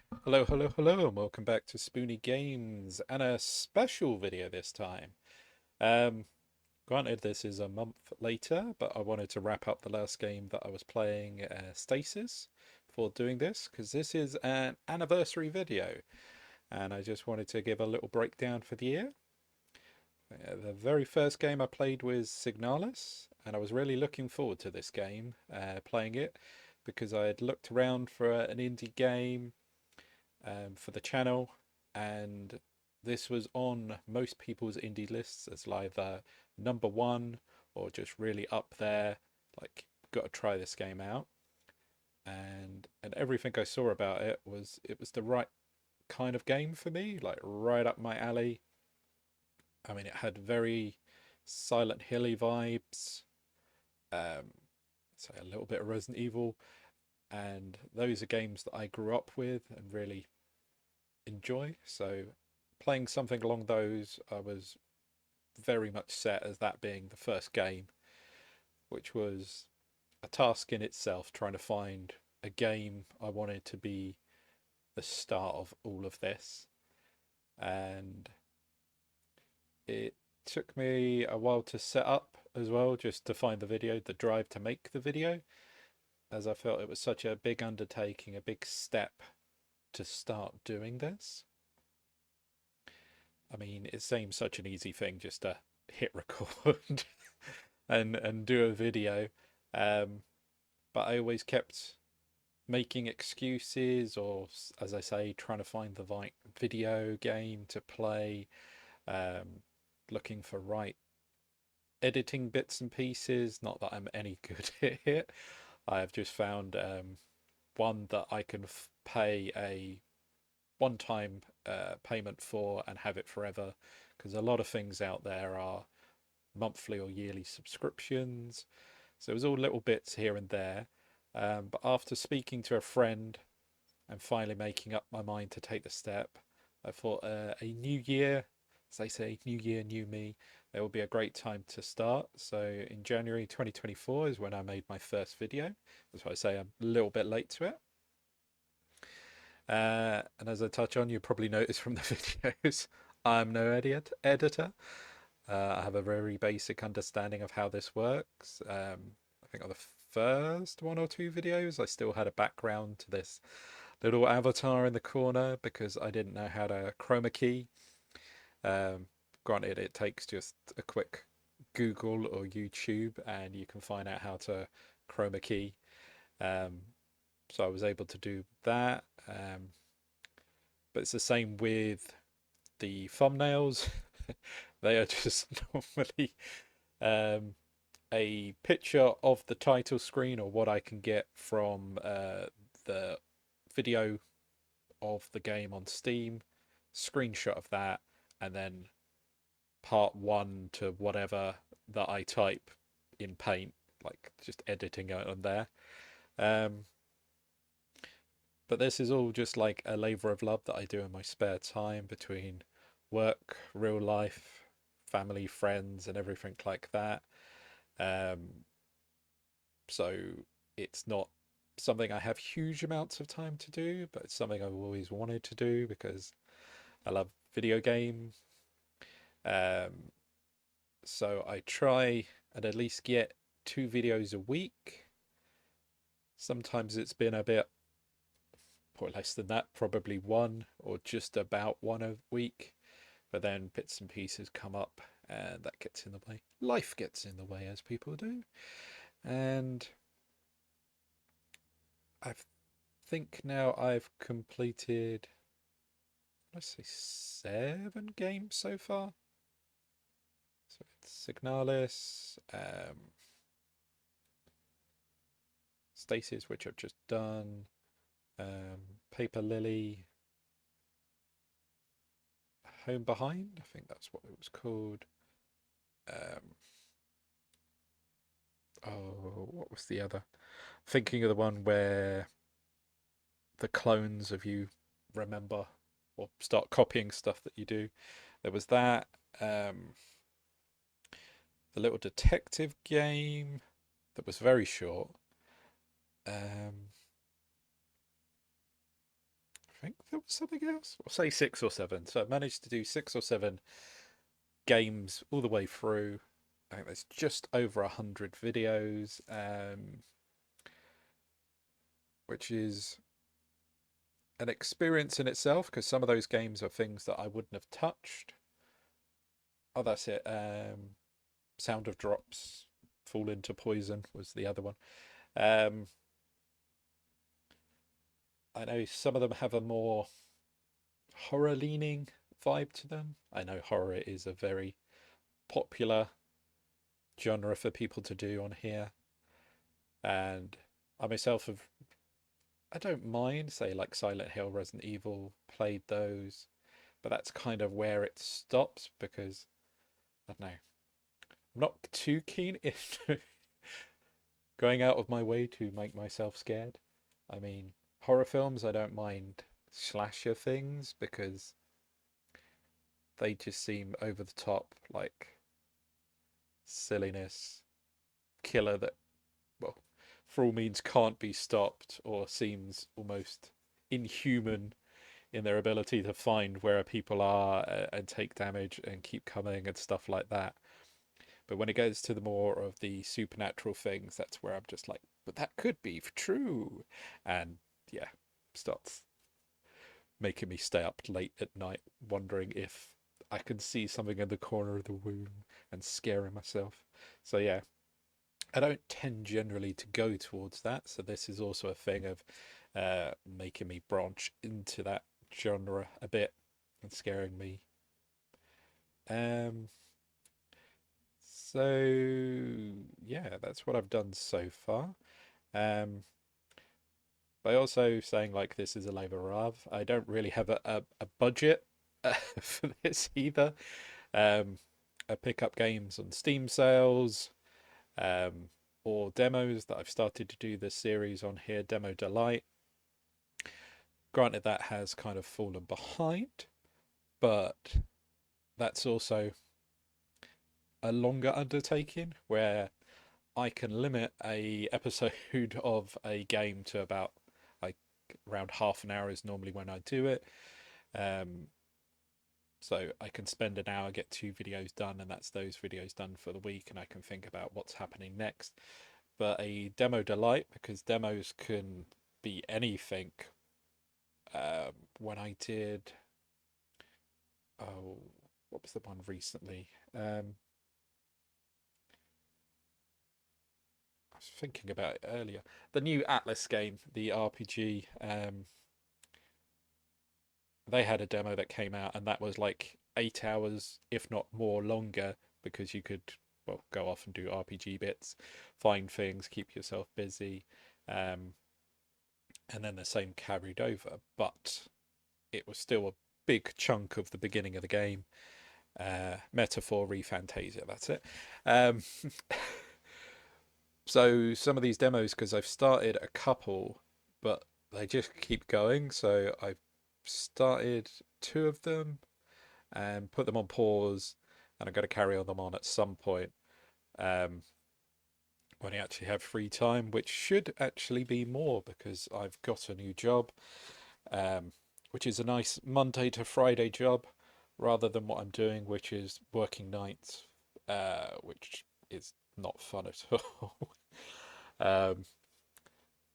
Hello, hello, hello, and welcome back to Spoonie Games and a special video this time. Um, Granted, this is a month later, but I wanted to wrap up the last game that I was playing, Stasis, before doing this, because this is an anniversary video, and I just wanted to give a little breakdown for the year. The very first game I played was Signalis, and I was really looking forward to this game, playing it, because I had looked around for an indie game for the channel, and this was on most people's indie lists as either number one or just really up there. Like, got to try this game out, and everything I saw about it was the right kind of game for me, like right up my alley. I mean, it had very Silent Hilly vibes, um, so a little bit of Resident Evil, and those are games that I grew up with and really enjoy. So playing something along those, I was very much set as that being the first game, which was a task in itself, trying to find a game I wanted to be the start of all of this. And it took me a while to set up as well, just to find the video, the drive to make the video, as I felt it was such a big undertaking, a big step to start doing this. I mean, it seems such an easy thing just to hit record and do a video, um, but I always kept making excuses, or as I say, trying to find the right video game to play, um, looking for right editing bits and pieces. Not that I'm any good at it. I have just found one that I can pay a one-time payment for and have it forever, because a lot of things out there are monthly or yearly subscriptions. So it was all little bits here and there. But after speaking to a friend and finally making up my mind to take the step, I thought a new year, as they say, new year, new me, it will be a great time to start. So in January 2024 is when I made my first video. That's why I say I'm a little bit late to it. And as I touch on, you probably notice from the videos, I'm no editor. I have a very basic understanding of how this works. I think on the first one or two videos, I still had a background to this little avatar in the corner because I didn't know how to chroma key. Um, Granted, it takes just a quick Google or YouTube and you can find out how to chroma key. Um, so I was able to do that. But it's the same with the thumbnails. They are just normally um, a picture of the title screen or what I can get from the video of the game on Steam, screenshot of that, and then part one to whatever that I type in Paint, like just editing it on there. Um, but this is all just like a labour of love that I do in my spare time between work, real life, family, friends, and everything like that. Um, so it's not something I have huge amounts of time to do, but it's something I've always wanted to do because I love video games. Um, so I try and at least get two videos a week. Sometimes it's been a bit or less than that, probably one or just about one a week. But then bits and pieces come up and that gets in the way. Life gets in the way, as people do. And I think now I've completed, let's say, 7 games so far. So it's Signalis, Stasis, which I've just done, Paper Lily, Home Behind, I think that's what it was called. Um, oh, what was the other? Thinking of the one where the clones of you remember or start copying stuff that you do. There was that. The little detective game that was very short. I think there was something else. I'll say 6 or 7. So I managed to do 6 or 7 games all the way through. I think there's just over 100 videos, which is an experience in itself because some of those games are things that I wouldn't have touched. Oh, that's it. Sound of Drops, Fall into Poison was the other one. Um, I know some of them have a more horror leaning vibe to them. I know horror is a very popular genre for people to do on here, and I myself have. I don't mind, say, like Silent Hill, Resident Evil, played those, but that's kind of where it stops because I don't know. I'm not too keen into going out of my way to make myself scared. I mean, horror films, I don't mind slasher things because they just seem over the top, like silliness, killer that, well, for all means can't be stopped or seems almost inhuman in their ability to find where people are and take damage and keep coming and stuff like that. But when it goes to the more of the supernatural things, that's where I'm just like, but that could be true. And yeah, starts making me stay up late at night wondering if I can see something in the corner of the room and scaring myself. So yeah, I don't tend generally to go towards that. So this is also a thing of making me branch into that genre a bit and scaring me. Um, so yeah, that's what I've done so far. Um, by also saying like this is a labour of, I don't really have a budget for this either. Um, I pick up games on Steam sales um, or demos that I've started to do this series on here, Demo Delight. Granted, that has kind of fallen behind, but that's also a longer undertaking where I can limit a episode of a game to about like around half an hour is normally when I do it. Um, so I can spend an hour, get 2 videos done, and that's those videos done for the week, and I can think about what's happening next. But a demo delight because demos can be anything. When I did, oh, what was the one recently? I was thinking about it earlier. The new Atlas game, the RPG, they had a demo that came out, and that was like 8 hours, if not more, longer because you could, well, go off and do RPG bits, find things, keep yourself busy, um, and then the same carried over. But it was still a big chunk of the beginning of the game. Metaphor, Fantasia, that's it. Um, so some of these demos, because I've started a couple, but they just keep going. So I've started 2 of them and put them on pause, and I'm going to carry on them on at some point um, when I actually have free time, which should actually be more because I've got a new job, which is a nice Monday to Friday job rather than what I'm doing, which is working nights, which is not fun at all. um,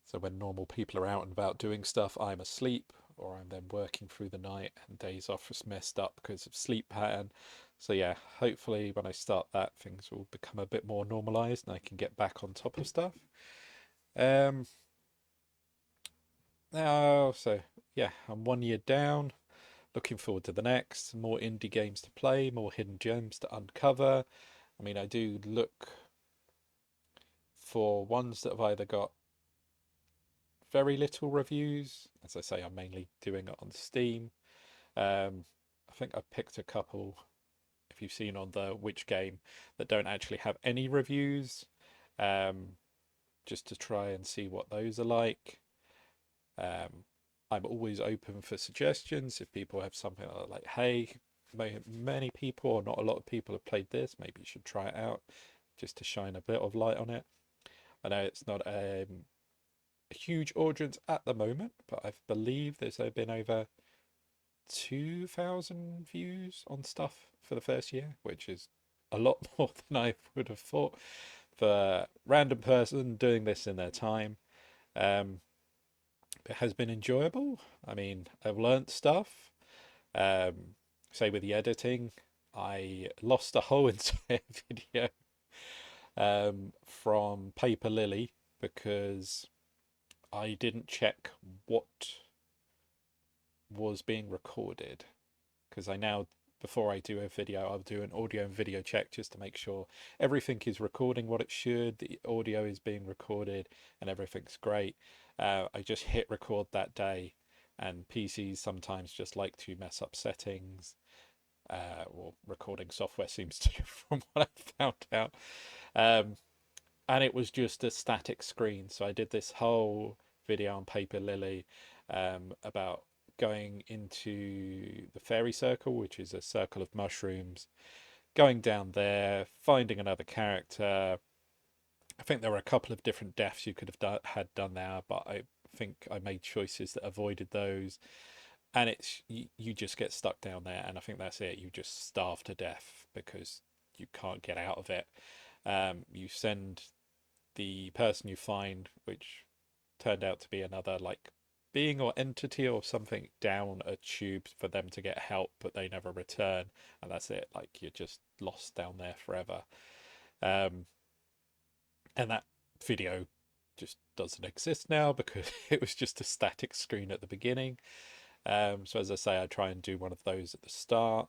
so when normal people are out and about doing stuff, I'm asleep or I'm then working through the night, and days off is messed up because of sleep pattern. So yeah, hopefully when I start that, things will become a bit more normalized and I can get back on top of stuff. Um, Now, so yeah, I'm 1 year down. Looking forward to the next. More indie games to play, more hidden gems to uncover. I mean, I do look for ones that have either got very little reviews. As I say, I'm mainly doing it on Steam. I think I picked a couple, if you've seen on the Which Game, that don't actually have any reviews, um, just to try and see what those are like. Um, I'm always open for suggestions. If people have something like, hey, many people or not a lot of people have played this, maybe you should try it out just to shine a bit of light on it. I know it's not a huge audience at the moment, but I believe there's been over 2,000 views on stuff for the first year, which is a lot more than I would have thought for a random person doing this in their time. Um, it has been enjoyable. I mean, I've learnt stuff. Say with the editing, I lost a whole entire video from Paper Lily because I didn't check what was being recorded. Because I now, before I do a video, I'll do an audio and video check just to make sure everything is recording what it should, the audio is being recorded, and everything's great. I just hit record that day, and PCs sometimes just like to mess up settings. Or recording software seems to, from what I found out. And it was just a static screen. So I did this whole video on Paper Lily about going into the fairy circle, which is a circle of mushrooms, going down there, finding another character. I think there were a couple of different deaths you could have had done there, but I think I made choices that avoided those. And it's you just get stuck down there, and I think that's it. You just starve to death because you can't get out of it. You send the person you find, which turned out to be another like being or entity or something, down a tube for them to get help, but they never return, and that's it. Like you're just lost down there forever. Um, and that video just doesn't exist now because it was just a static screen at the beginning. So as I say, I try and do one of those at the start.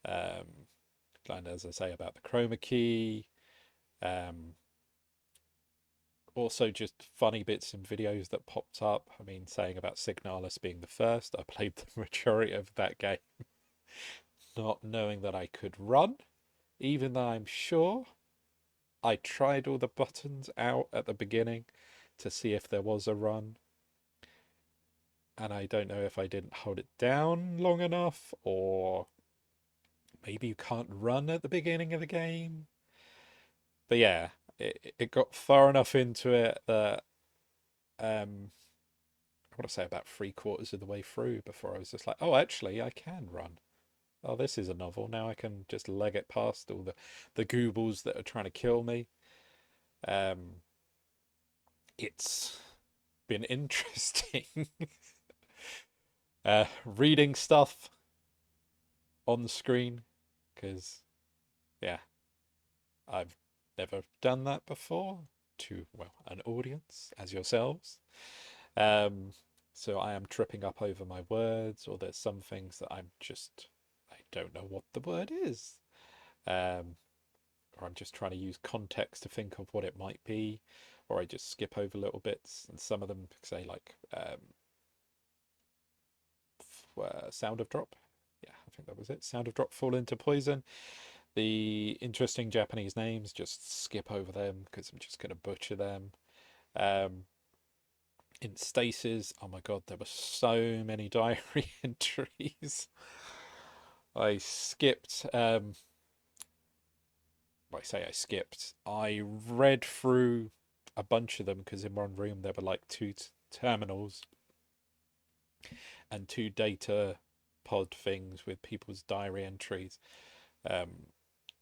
And as I say about the chroma key, also just funny bits in videos that popped up. I mean, saying about Signalis being the first, I played the majority of that game not knowing that I could run, even though I'm sure I tried all the buttons out at the beginning to see if there was a run. And I don't know if I didn't hold it down long enough, or maybe you can't run at the beginning of the game. But yeah, it got far enough into it that I want to say about 3/4 of the way through before I was just like, oh, actually, I can run. Oh, this is a novel. Now I can just leg it past all the goobles that are trying to kill me. Um, it's been interesting reading stuff on the screen because, yeah, I've never done that before to, well, an audience as yourselves. Um, so I am tripping up over my words, or there's some things that I don't know what the word is. Um, or I'm just trying to use context to think of what it might be, or I just skip over little bits, and some of them say like sound of drop. Yeah, I think that was it. Sound of drop, fall into poison. The interesting Japanese names, just skip over them because I'm just going to butcher them. In Stasis, oh my god, there were so many diary entries. I skipped. I say I skipped. I read through a bunch of them because in one room there were like two terminals and two data pod things with people's diary entries. Um,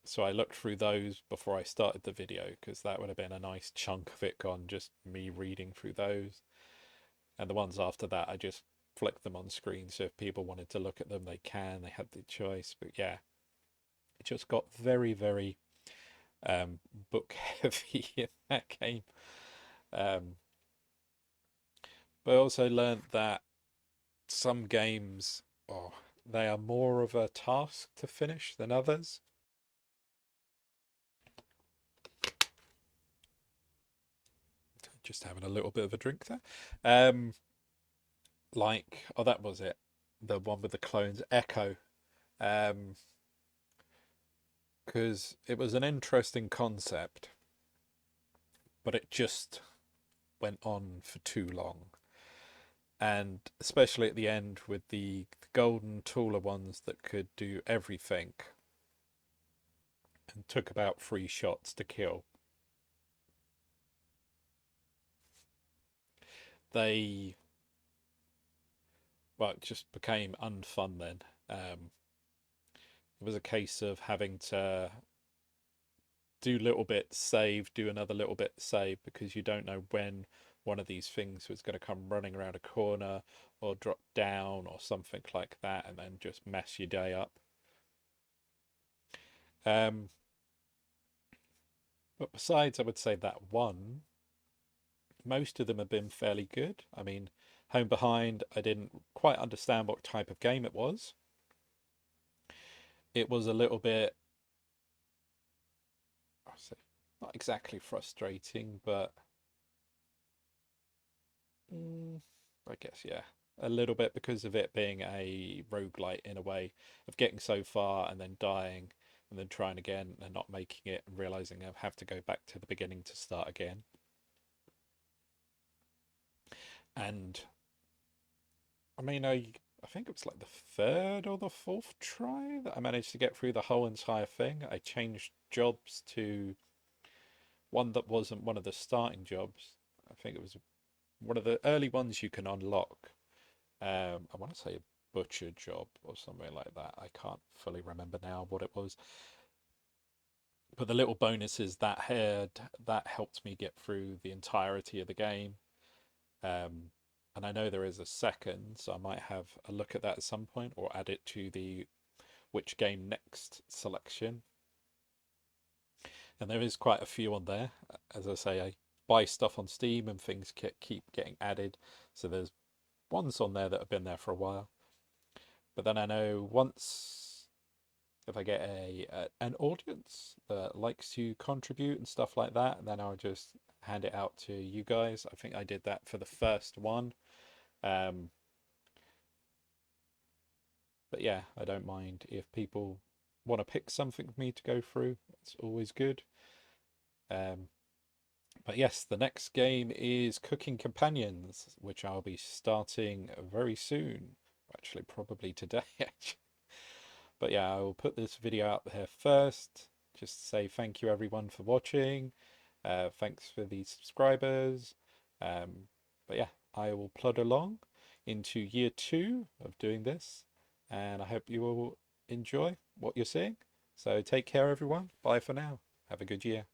so I looked through those before I started the video because that would have been a nice chunk of it gone, just me reading through those. And the ones after that, I just flicked them on screen. So if people wanted to look at them, they can. They had the choice. But yeah, it just got very, very book heavy in that game. But I also learned that some games, oh, they are more of a task to finish than others. Just having a little bit of a drink there. Like, oh, that was it. The one with the clones, Echo. Because it was an interesting concept, but it just went on for too long. And especially at the end with the golden taller ones that could do everything and took about 3 shots to kill. they, well, it just became unfun then. It was a case of having to do little bit, save, do another little bit, save, because you don't know when one of these things was going to come running around a corner or drop down or something like that, and then just mess your day up. Um, but besides, I would say that one, most of them have been fairly good. I mean, Home Behind, I didn't quite understand what type of game it was. It was a little bit, I say, not exactly frustrating, but mm, I guess, yeah, a little bit because of it being a roguelite in a way of getting so far and then dying and then trying again and not making it and realizing I have to go back to the beginning to start again. And I mean, I think it was like the third or the fourth try that I managed to get through the whole entire thing. I changed jobs to one that wasn't one of the starting jobs. I think it was one of the early ones you can unlock. I want to say a butcher job or something like that. I can't fully remember now what it was. But the little bonuses that helped me get through the entirety of the game. Um, and I know there is a second, so I might have a look at that at some point or add it to the which game next selection. And there is quite a few on there. As I say, I buy stuff on Steam and things keep getting added. So there's ones on there that have been there for a while. But then I know once if I get an audience that likes to contribute and stuff like that, then I'll just hand it out to you guys. I think I did that for the first one. Um, but yeah, I don't mind if people want to pick something for me to go through. It's always good. Um, but yes, the next game is Cooking Companions, which I'll be starting very soon. Actually, probably today. But yeah, I will put this video out there first. Just to say thank you everyone for watching. Thanks for the subscribers. But yeah, I will plod along into year 2 of doing this, and I hope you will enjoy what you're seeing. So take care, everyone. Bye for now. Have a good year.